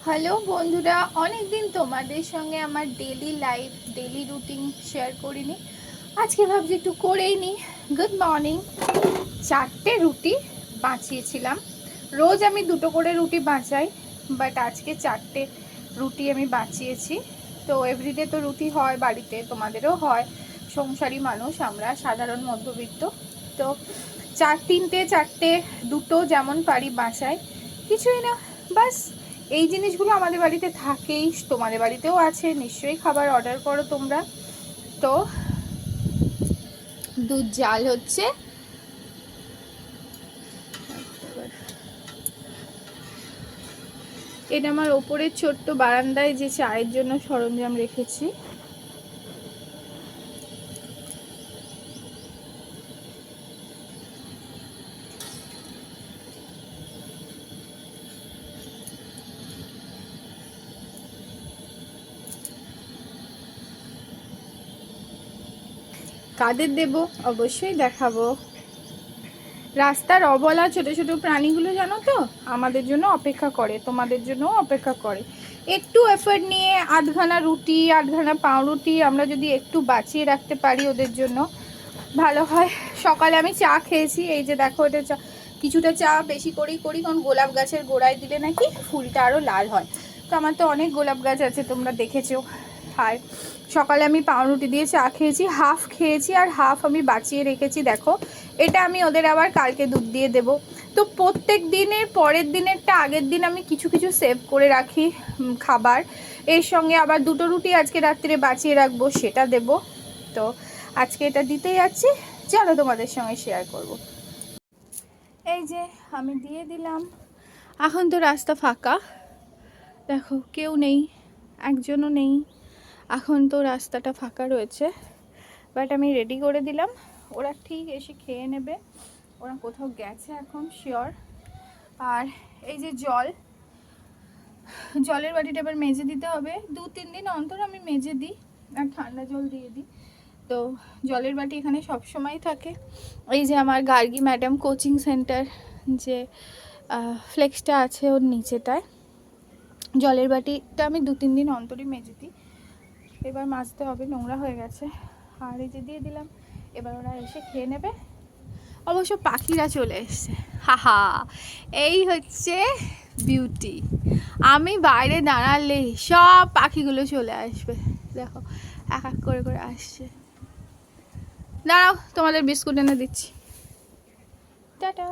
Hello বন্ধুরা, অনেক দিন তোমাদের সঙ্গে আমার ডেলি রুটিন শেয়ার করিনি। আজকে ভাবছি একটু করেই নিই। Good morning. 4টে রুটি বাঁচিয়েছিলাম। রোজ আমি 2টো করে রুটি বাঁচাই, বাট আজকে 4টে রুটি আমি বাঁচিয়েছি। তো এভরিডে তো রুটি হয় বাড়িতে, তোমাদেরও হয়। সংসারী মানুষ আমরা, সাধারণ মধ্যবিত্ত। তো 3টে 4টে 2টো যেমন পারি বাঁচাই, কিছুই না। বাস এই জিনিসগুলো আমাদের বাড়িতে থাকেই, তোমাদের বাড়িতেও আছে নিশ্চয়ই। খাবার অর্ডার করো তোমরা। তো দুধ জাল হচ্ছে। এটা আমার ওপরের ছোট্ট বারান্দায় যে চায়ের জন্য সরঞ্জাম রেখেছি। কাদের দেব অবশ্যই দেখাবো। রাস্তার অবলা ছোট ছোট প্রাণীগুলো জানো তো, আমাদের জন্য অপেক্ষা করে, তোমাদের জন্য অপেক্ষা করে। একটু এফর্ট নিয়ে আধখানা রুটি, আধখানা পাউরুটি আমরা যদি একটু বাঁচিয়ে রাখতে পারি ওদের জন্য, ভালো হয়। সকালে আমি চা খেয়েছি, এই যে দেখো এটা চা। কিছুটা চা বেশি করেই করি, কারণ গোলাপ গাছের গোড়ায় দিলে নাকি ফুলটা আরও লাল হয়। তো আমার তো অনেক গোলাপ গাছ আছে, তোমরা দেখেছো। আর সকালে আমি পাউরুটি দিয়ে চা খেয়েছি, হাফ খেয়েছি আর হাফ আমি বাঁচিয়ে রেখেছি। দেখো এটা আমি ওদের আবার কালকে দুধ দিয়ে দেব। তো প্রত্যেক দিনের পরের দিনেরটা আগের দিন আমি কিছু কিছু সেভ করে রাখি খাবার। এর সঙ্গে আবার 2টো রুটি আজকে রাত্রে বাঁচিয়ে রাখবো, সেটা দেব। তো আজকে এটা দিতে যাচ্ছি, চলো তোমাদের সঙ্গে শেয়ার করব। এই যে আমি দিয়ে দিলাম। এখন তো রাস্তা ফাঁকা, দেখো কেউ নেই, একজনও নেই। এখন তো রাস্তাটা ফাঁকা রয়েছে, বাট আমি রেডি করে দিলাম। ওরা ঠিক এসে খেয়ে নেবে, ওরা কোথাও গেছে এখন শিওর। আর এই যে জলের বাটিটা এবার মেজে দিতে হবে। 2-3 দিন অন্তর আমি মেজে দিই আর ঠান্ডা জল দিয়ে দিই। তো জলের বাটি এখানে সব সময় থাকে। এই যে আমার গার্গী ম্যাডাম কোচিং সেন্টার যে ফ্লেক্সটা আছে ওর নিচেটায় জলের বাটিটা আমি 2-3 দিন অন্তরই মেজে দিই। এবার মাজতে হবে, নোংরা হয়ে গেছে। আর এই যে দিয়ে দিলাম, এবার ওরা এসে খেয়ে নেবে। অবশ্য পাখিরা চলে এসছে, হাহা, এই হচ্ছে বিউটি। আমি বাইরে দাঁড়ালেই সব পাখিগুলো চলে আসবে। দেখো এক এক করে করে আসছে। দাঁড়াও, তোমাদের বিস্কুট এনে দিচ্ছি। টাটা।